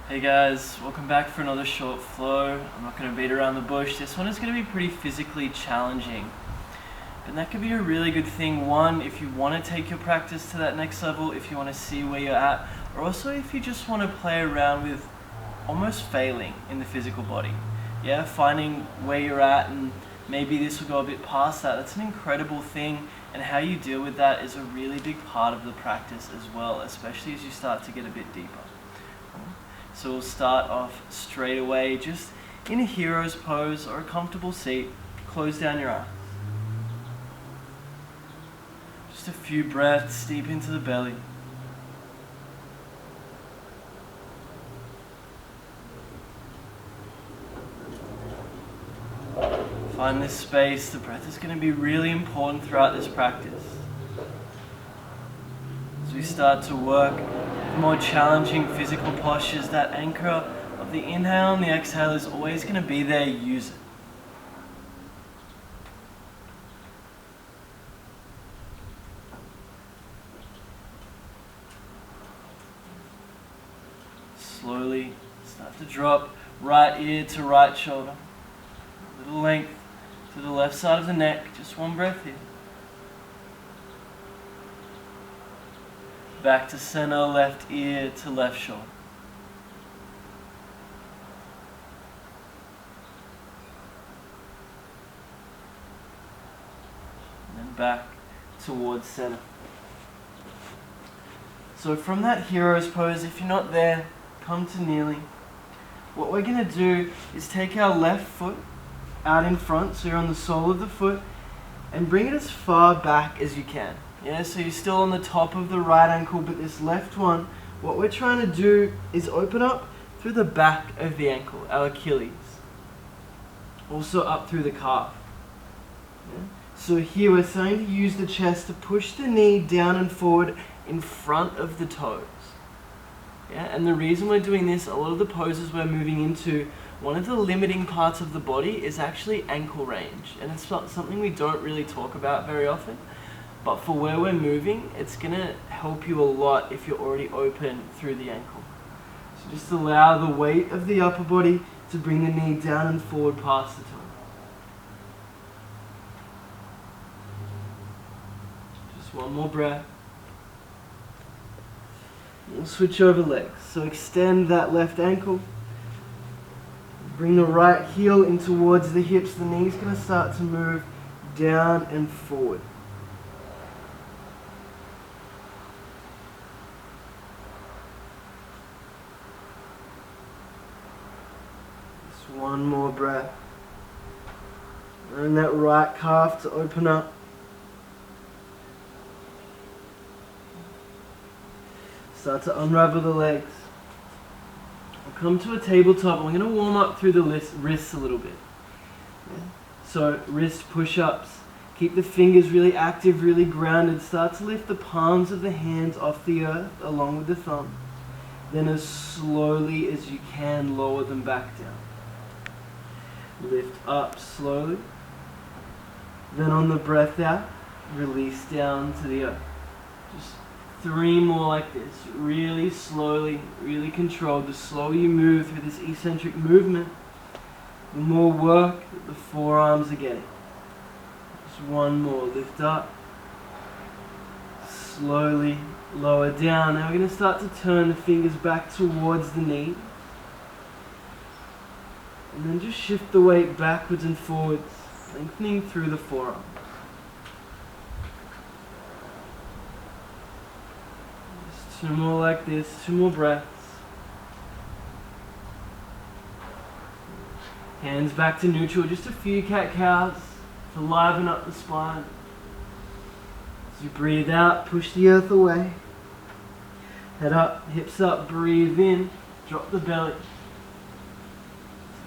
Hey guys, welcome back for another short flow. I'm not going to beat around the bush. This one is going to be pretty physically challenging. And that could be a really good thing. One, if you want to take your practice to that next level, if you want to see where you're at, or also if you just want to play around with almost failing in the physical body. Yeah, finding where you're at, and maybe this will go a bit past that. That's an incredible thing, and how you deal with that is a really big part of the practice as well, especially as you start to get a bit deeper. So we'll start off straight away, just in a hero's pose or a comfortable seat. Close down your eyes. Just a few breaths deep into the belly. Find this space. The breath is going to be really important throughout this practice. As we start to work more challenging physical postures, that anchor of the inhale and the exhale is always going to be there. Use it. Slowly start to drop right ear to right shoulder. A little length to the left side of the neck. Just one breath here. Back to center, left ear to left shoulder. And then back towards center. So from that hero's pose, if you're not there, come to kneeling. What we're going to do is take our left foot out in front, so you're on the sole of the foot, and bring it as far back as you can. Yeah, so you're still on the top of the right ankle, but this left one, what we're trying to do is open up through the back of the ankle, our Achilles. Also up through the calf. Yeah? So here we're starting to use the chest to push the knee down and forward in front of the toes. Yeah, and the reason we're doing this, a lot of the poses we're moving into, one of the limiting parts of the body is actually ankle range. And it's something we don't really talk about very often. But for where we're moving, it's going to help you a lot if you're already open through the ankle. So just allow the weight of the upper body to bring the knee down and forward past the toe. Just one more breath. We'll switch over legs. So extend that left ankle. Bring the right heel in towards the hips. The knee's going to start to move down and forward. One more breath. And that right calf to open up. Start to unravel the legs. We'll come to a tabletop. We're going to warm up through the wrists a little bit. Yeah. So wrist push-ups. Keep the fingers really active, really grounded. Start to lift the palms of the hands off the earth along with the thumb. Then as slowly as you can, lower them back down. Lift up slowly. Then on the breath out, release down to the earth. Just 3 more like this. Really slowly, really controlled. The slower you move through this eccentric movement, the more work that the forearms are getting. Just 1 more. Lift up. Slowly lower down. Now we're going to start to turn the fingers back towards the knee. And then just shift the weight backwards and forwards, lengthening through the forearm. Just 2 more like this, 2 more breaths. Hands back to neutral, just a few cat-cows to liven up the spine. As you breathe out, push the earth away. Head up, hips up, breathe in, drop the belly.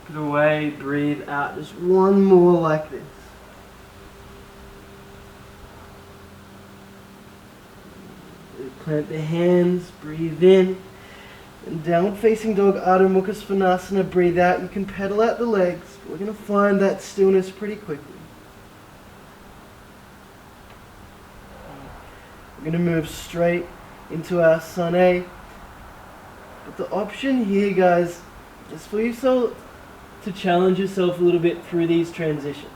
It away, breathe out. Just 1 more like this. Plant the hands, breathe in. And downward facing dog, Adho Mukha Svanasana, breathe out. You can pedal out the legs. We're going to find that stillness pretty quickly. We're going to move straight into our Sun A. But the option here, guys, is for yourself to challenge yourself a little bit through these transitions.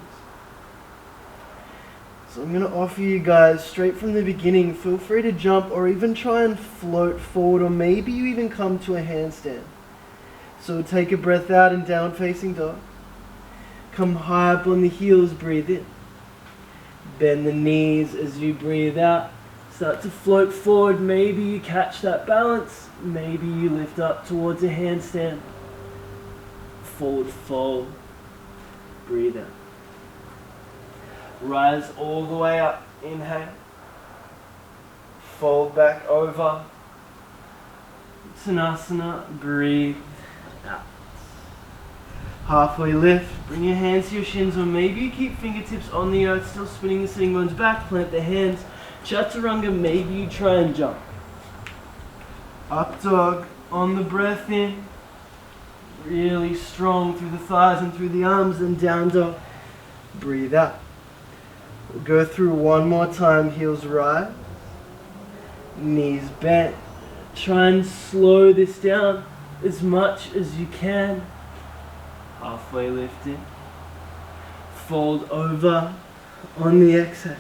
So I'm going to offer you guys, straight from the beginning, feel free to jump or even try and float forward, or maybe you even come to a handstand. So take a breath out in down facing dog. Come high up on the heels, breathe in. Bend the knees as you breathe out. Start to float forward, maybe you catch that balance, maybe you lift up towards a handstand. Forward fold, breathe out. Rise all the way up, inhale. Fold back over. Uttanasana, breathe out. Halfway lift, bring your hands to your shins, or maybe you keep fingertips on the earth, still spinning the sitting bones back, plant the hands. Chaturanga, maybe you try and jump. Up dog, on the breath in. Really strong through the thighs and through the arms, and down dog. Breathe out. We'll go through one more time, heels rise. Knees bent. Try and slow this down as much as you can. Halfway lift in. Fold over on the exhale.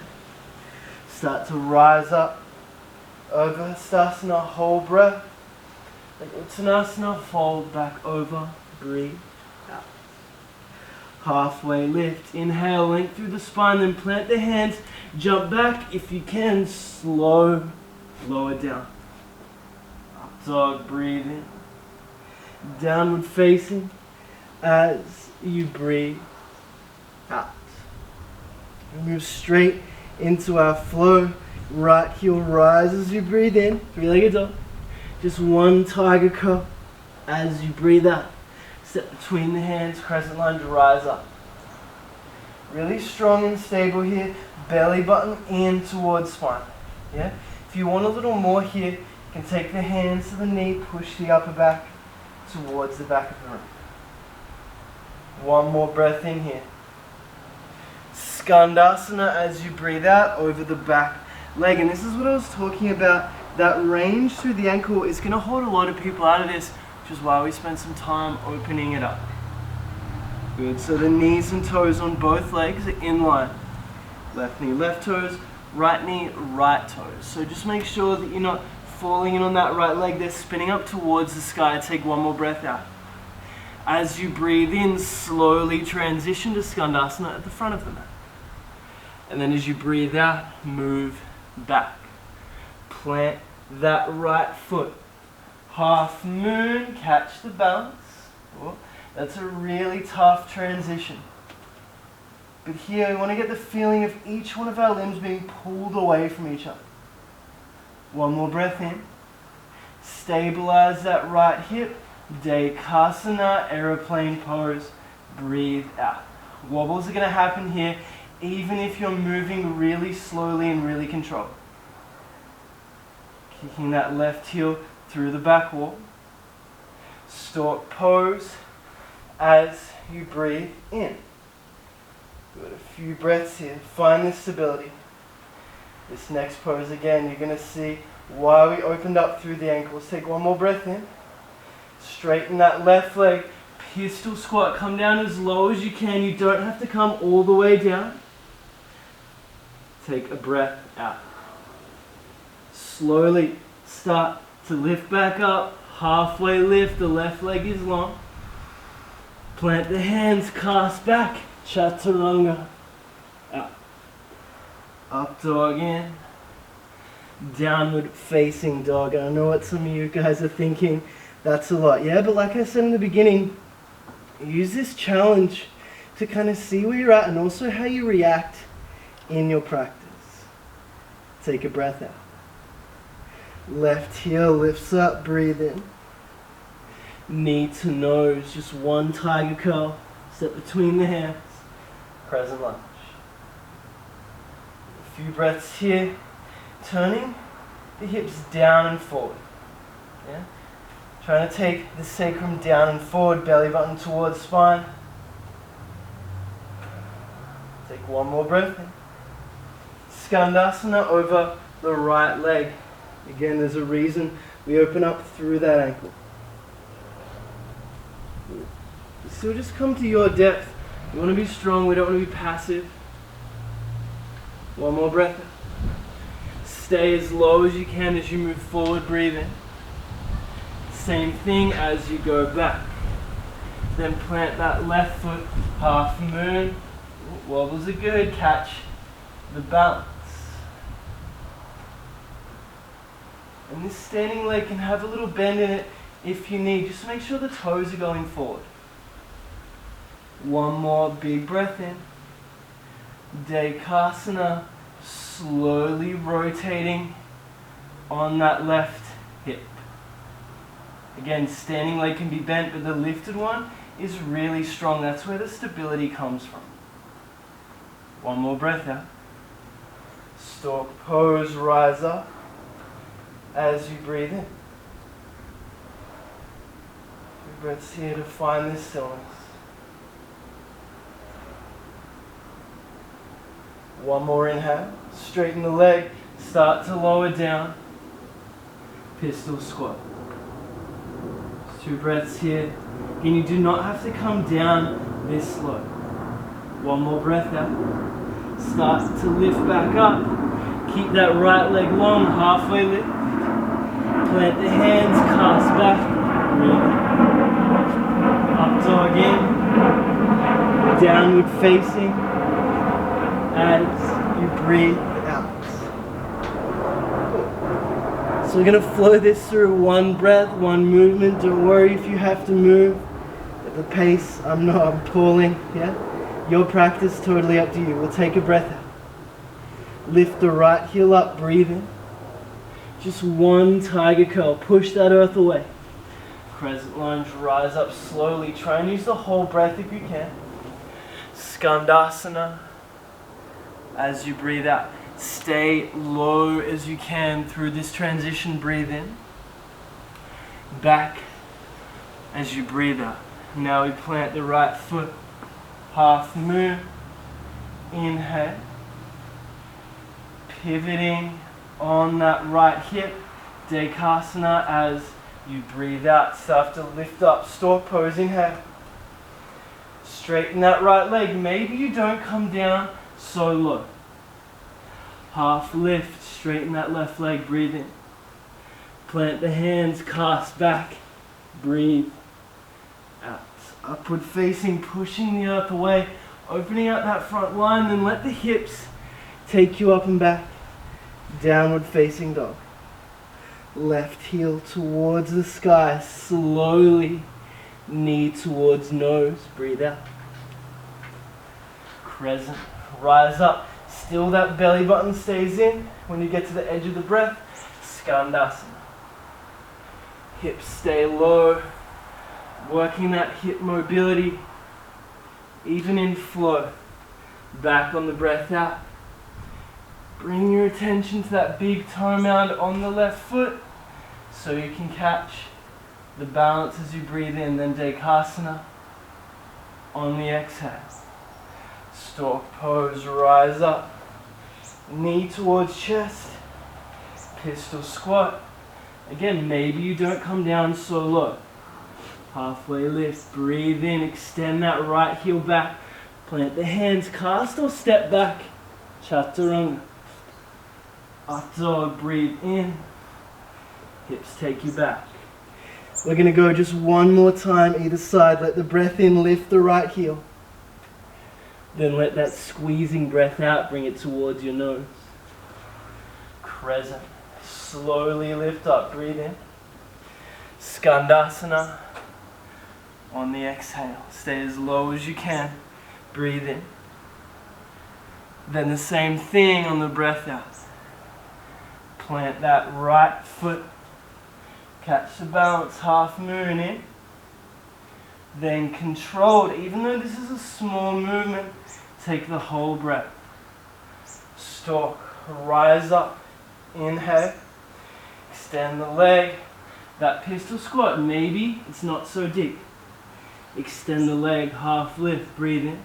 Start to rise up over Hastasana, whole breath. Like Uttanasana, fold back over, breathe out. Halfway lift, inhale, length through the spine, then plant the hands, jump back if you can, slow, lower down. Up dog, breathe in. Downward facing as you breathe out. We move straight into our flow. Right heel rises as you breathe in, three-legged dog. Just one tiger curl as you breathe out. Step between the hands, crescent lunge, rise up. Really strong and stable here. Belly button in towards spine. Yeah? If you want a little more here, you can take the hands to the knee, push the upper back towards the back of the room. One more breath in here. Skandasana as you breathe out over the back leg. And this is what I was talking about. That range through the ankle is going to hold a lot of people out of this, which is why we spend some time opening it up. Good. So the knees and toes on both legs are in line. Left knee, left toes. Right knee, right toes. So just make sure that you're not falling in on that right leg. They're spinning up towards the sky. Take one more breath out. As you breathe in, slowly transition to Skandasana at the front of the mat. And then as you breathe out, move back. Plant that right foot. Half moon, catch the balance. Oh, that's a really tough transition. But here we want to get the feeling of each one of our limbs being pulled away from each other. One more breath in. Stabilize that right hip. Dekasana, aeroplane pose. Breathe out. Wobbles are going to happen here even if you're moving really slowly and really controlled. Kicking that left heel through the back wall. Stork pose as you breathe in. Good, a few breaths here. Find this stability. This next pose again, you're going to see why we opened up through the ankles. Take one more breath in. Straighten that left leg. Pistol squat. Come down as low as you can. You don't have to come all the way down. Take a breath out. Slowly start to lift back up. Halfway lift. The left leg is long. Plant the hands. Cast back. Chaturanga. Out. Up dog in. Downward facing dog. I know what some of you guys are thinking. That's a lot. Yeah, but like I said in the beginning, use this challenge to kind of see where you're at and also how you react in your practice. Take a breath out. Left heel lifts up, breathe in. Knee to nose, just one tiger curl. Step between the hands, crescent lunge. A few breaths here, turning the hips down and forward. Yeah? Trying to take the sacrum down and forward, belly button towards spine. Take one more breath in. Skandasana over the right leg. Again, there's a reason we open up through that ankle. still just come to your depth. We want to be strong, we don't want to be passive. One more breath. Stay as low as you can as you move forward, breathe in. Same thing as you go back. Then plant that left foot, half moon. Wobbles are good, catch the balance. And this standing leg can have a little bend in it if you need. Just make sure the toes are going forward. One more big breath in. Dekasana, slowly rotating on that left hip. Again, standing leg can be bent, but the lifted one is really strong. That's where the stability comes from. One more breath out. Stork pose, rise up as you breathe in. 3 breaths here to find this stillness. One more inhale. Straighten the leg. Start to lower down. Pistol squat. 2 breaths here. And you do not have to come down this slow. One more breath out. Start to lift back up. Keep that right leg long, halfway lift. Plant the hands, cast back. Breathe. Up dog in. Downward facing. As you breathe out. So we're going to flow this through one breath, one movement. Don't worry if you have to move at the pace I'm pulling. Yeah? Your practice, totally up to you. We'll take a breath out. Lift the right heel up, breathe in. Just one tiger curl. Push that earth away. Crescent lunge, rise up slowly. Try and use the whole breath if you can. Skandasana. As you breathe out, stay low as you can through this transition. Breathe in. Back as you breathe out. Now we plant the right foot. Half moon. Inhale. Pivoting on that right hip. Dekasana as you breathe out. Start to lift up. Stork pose. Inhale. Straighten that right leg. Maybe you don't come down so low. Half lift, straighten that left leg, breathe in. Plant the hands, cast back, breathe out. Upward facing, pushing the earth away, opening out that front line, then let the hips take you up and back. Downward facing dog. Left heel towards the sky, slowly, knee towards nose, breathe out. Crescent, rise up. Still that belly button stays in when you get to the edge of the breath. Skandasana. Hips stay low. Working that hip mobility. Even in flow. Back on the breath out. Bring your attention to that big toe mound on the left foot so you can catch the balance as you breathe in. Then Dekasana on the exhale. Stork pose, rise up. Knee towards chest. Pistol squat. Again, maybe you don't come down so low. Halfway lift, breathe in, extend that right heel back. Plant the hands, cast or step back. Chaturanga. Up dog, breathe in. Hips take you back. We're going to go just one more time either side. Let the breath in, lift the right heel. Then let that squeezing breath out, bring it towards your nose. Crescent. Slowly lift up, breathe in. Skandasana. On the exhale, stay as low as you can. Breathe in. Then the same thing on the breath out. Plant that right foot. Catch the balance, half moon in. Then controlled, even though this is a small movement, take the whole breath. Stork, rise up, inhale, extend the leg. That pistol squat, maybe it's not so deep. Extend the leg, half lift, breathe in.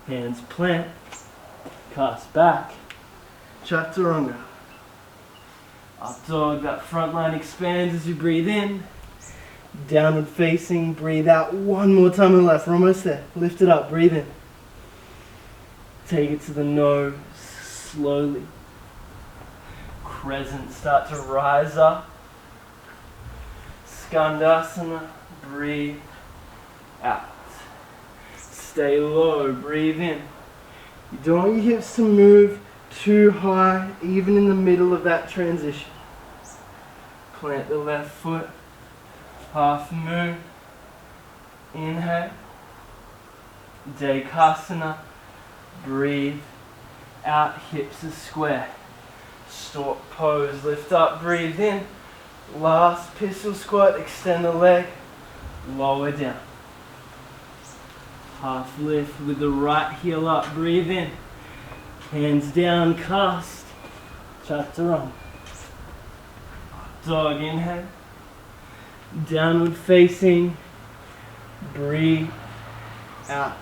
Hands plant, cast back, chaturanga. Up dog, that front line expands as you breathe in. Downward facing, breathe out one more time on the left. We're almost there. Lift it up, breathe in. Take it to the nose, slowly. Crescent, start to rise up. Skandasana, breathe out. Stay low, breathe in. You don't want your hips to move too high, even in the middle of that transition. Plant the left foot, half moon. Inhale. Dekasana, breathe out, hips are square. Stork pose, lift up, breathe in. Last pistol squat, extend the leg, lower down. Half lift with the right heel up, breathe in. Hands down, cast, chaturanga. Dog, inhale. Downward facing, breathe out.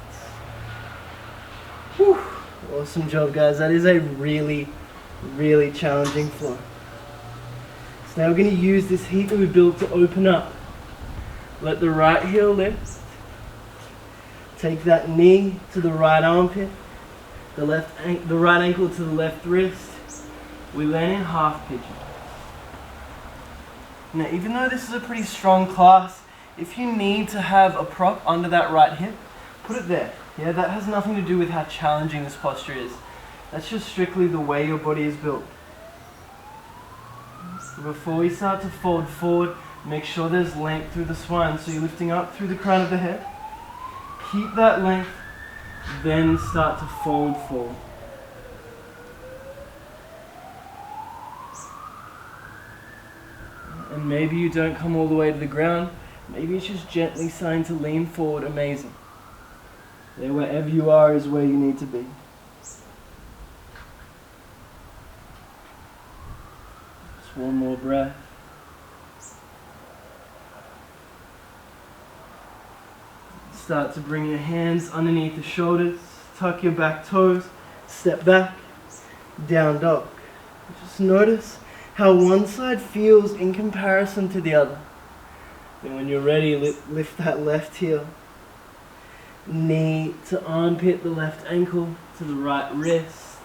Whew. Awesome job, guys. That is a really challenging flow. So now we're going to use this heat that we built to open up. Let the right heel lift. Take that knee to the right armpit, the right ankle to the left wrist. We land in half pigeon. Now, even though this is a pretty strong class, if you need to have a prop under that right hip, put it there. Yeah, that has nothing to do with how challenging this posture is. That's just strictly the way your body is built. So before we start to fold forward, make sure there's length through the spine. So you're lifting up through the crown of the head. Keep that length, then start to fold forward. And maybe you don't come all the way to the ground. Maybe it's just gently starting to lean forward. Amazing. There, wherever you are is where you need to be. Just one more breath. Start to bring your hands underneath the shoulders, tuck your back toes, step back, down dog. Just notice how one side feels in comparison to the other. Then when you're ready, lift that left heel. Knee to armpit, the left ankle to the right wrist.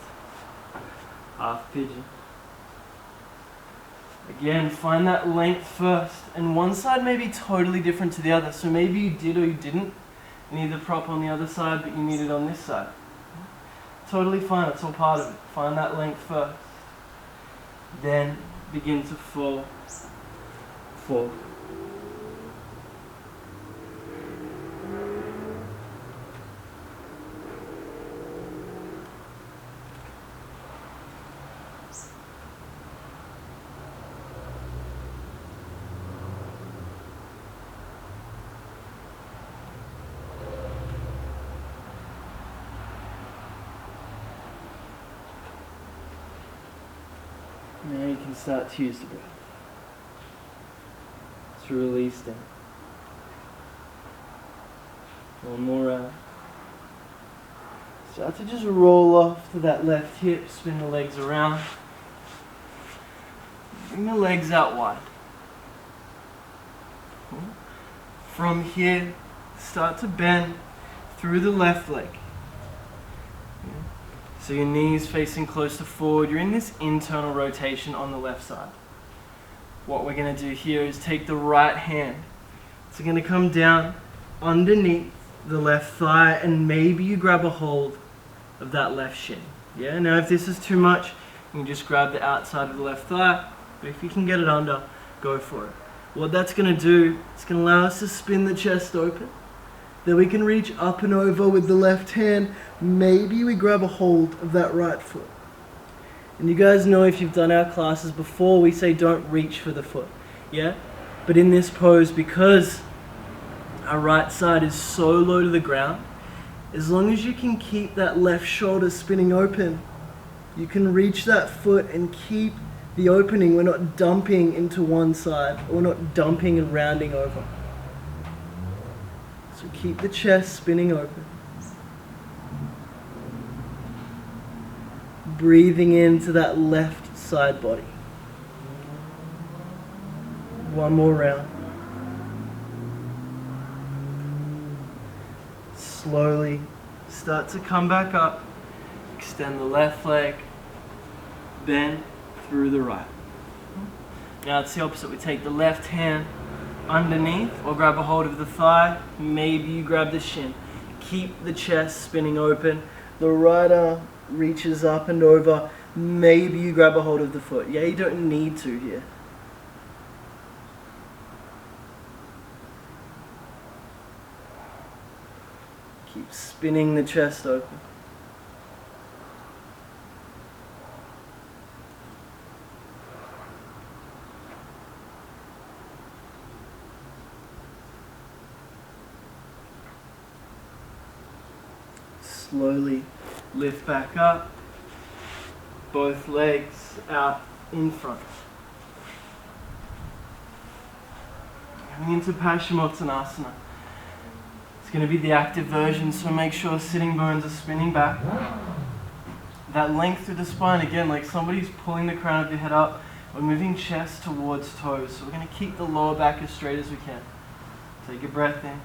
Half pigeon. Again, find that length first. And one side may be totally different to the other. So maybe you did or you didn't. You need the prop on the other side, but you need it on this side. Totally fine, it's all part of it. Find that length first. Then begin to fall forward. Now you can start to use the breath to release down. One more round. Start to just roll off to that left hip, spin the legs around. Bring the legs out wide. From here, start to bend through the left leg. So your knees facing close to forward. You're in this internal rotation on the left side. What we're going to do here is take the right hand. It's going to come down underneath the left thigh, and maybe you grab a hold of that left shin. Yeah. Now, if this is too much, you can just grab the outside of the left thigh. But if you can get it under, go for it. What that's going to do, it's going to allow us to spin the chest open. Then we can reach up and over with the left hand. Maybe we grab a hold of that right foot. And you guys know, if you've done our classes before, we say don't reach for the foot. Yeah? But in this pose, because our right side is so low to the ground, as long as you can keep that left shoulder spinning open, you can reach that foot and keep the opening. We're not dumping into one side. We're not dumping and rounding over. So keep the chest spinning open. Breathing into that left side body. One more round. Slowly start to come back up. Extend the left leg, bend through the right. Now it's the opposite. We take the left hand underneath or grab a hold of the thigh. Maybe you grab the shin. Keep the chest spinning open. The right arm reaches up and over. Maybe you grab a hold of the foot. Yeah, you don't need to here. Keep spinning the chest open. Slowly lift back up, both legs out in front. Coming into Paschimottanasana. It's going to be the active version, so make sure sitting bones are spinning back. That length through the spine, again, like somebody's pulling the crown of your head up. We're moving chest towards toes, so we're going to keep the lower back as straight as we can. Take a breath in.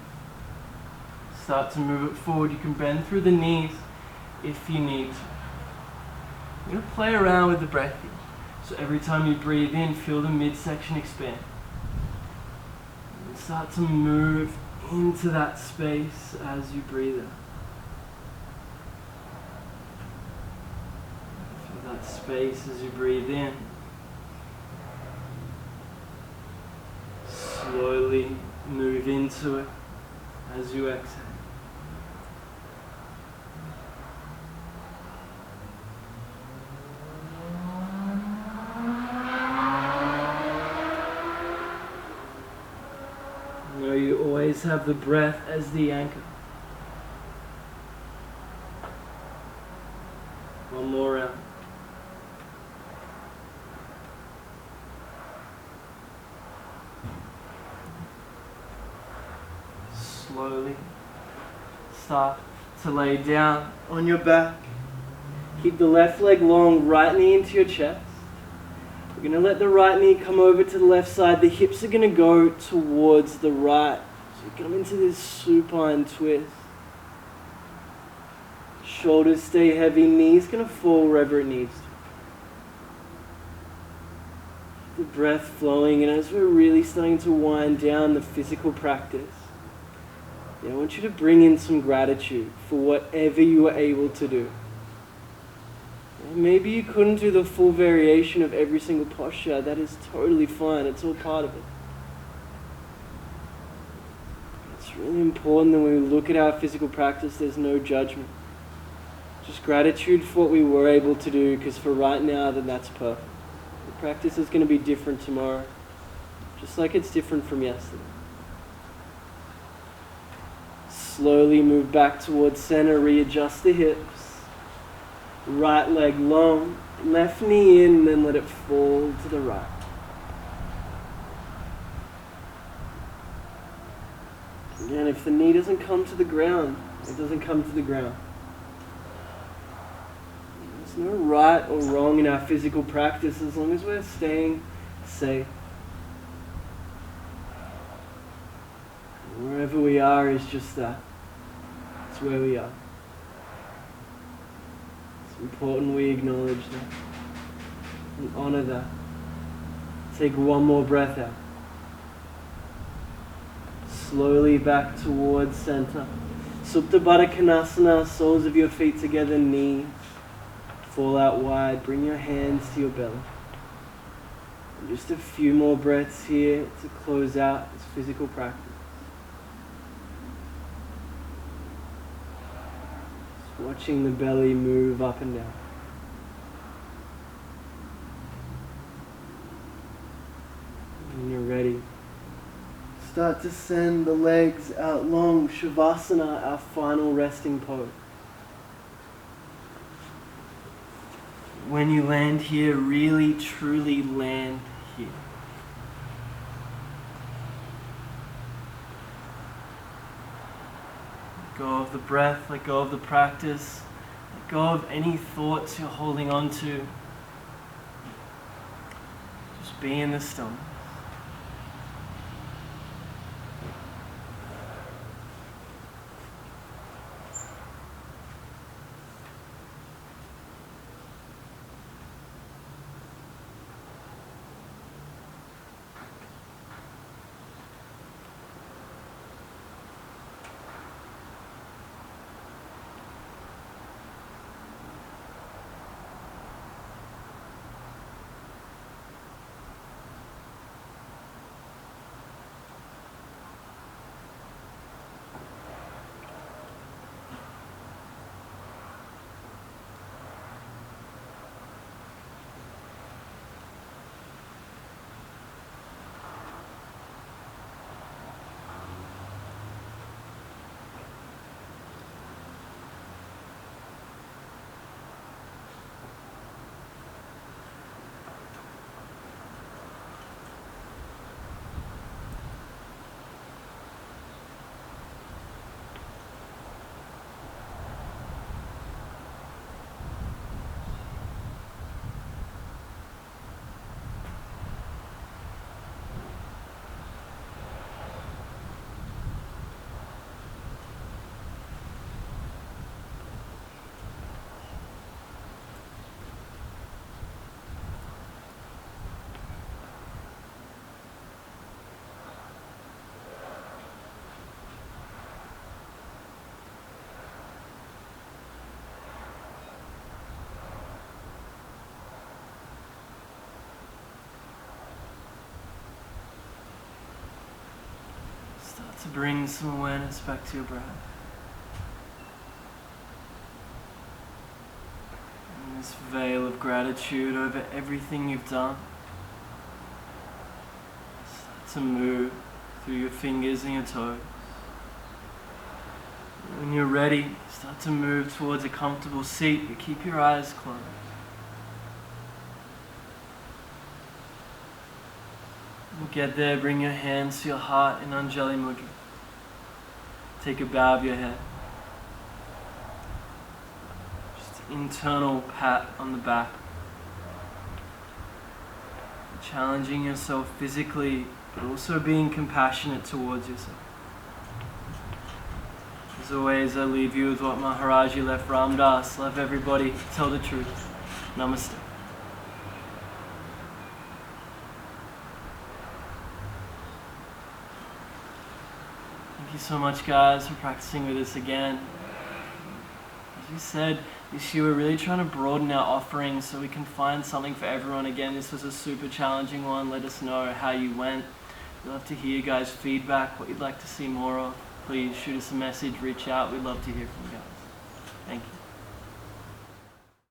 Start to move it forward. You can bend through the knees if you need to. You're going to play around with the breath here. So every time you breathe in, feel the midsection expand. And start to move into that space as you breathe out. Feel that space as you breathe in. Slowly move into it as you exhale. Know you always have the breath as the anchor. One more round. Slowly start to lay down on your back. Keep the left leg long, right knee into your chest. We're going to let the right knee come over to the left side. The hips are going to go towards the right. So you come into this supine twist. Shoulders stay heavy, knees going to fall wherever it needs to. The breath flowing, and as we're really starting to wind down the physical practice, I want you to bring in some gratitude for whatever you were able to do. Maybe you couldn't do the full variation of every single posture. That is totally fine. It's all part of it. It's really important that when we look at our physical practice, there's no judgment. Just gratitude for what we were able to do, because for right now, then that's perfect. The practice is going to be different tomorrow, just like it's different from yesterday. Slowly move back towards center, readjust the hips. Right leg long, left knee in, then let it fall to the right. Again, if the knee doesn't come to the ground, it doesn't come to the ground. There's no right or wrong in our physical practice as long as we're staying safe. Wherever we are is just that. It's where we are. Important we acknowledge that and honor that. Take one more breath out. Slowly back towards center. Supta Baddha Konasana, soles of your feet together, knees fall out wide. Bring your hands to your belly. And just a few more breaths here to close out this physical practice. Watching the belly move up and down. When you're ready, start to send the legs out long. Shavasana, our final resting pose. When you land here, really truly land here. Let go of the breath, let go of the practice, let go of any thoughts you're holding on to. Just be in the stillness. to bring some awareness back to your breath. And this veil of gratitude over everything you've done. Start to move through your fingers and your toes. When you're ready, start to move towards a comfortable seat, but keep your eyes closed. When you get there, bring your hands to your heart in Anjali Mudra. Take a bow of your head. Just an internal pat on the back. Challenging yourself physically, but also being compassionate towards yourself. As always, I leave you with what Maharaji left Ram Das. Love everybody, tell the truth. Namaste. Thank you so much, guys, for practicing with us again. As we said, this year we're really trying to broaden our offerings so we can find something for everyone. Again, this was a super challenging one. Let us know how you went. We'd love to hear you guys' feedback, what you'd like to see more of. Please shoot us a message, reach out. We'd love to hear from you guys. Thank you.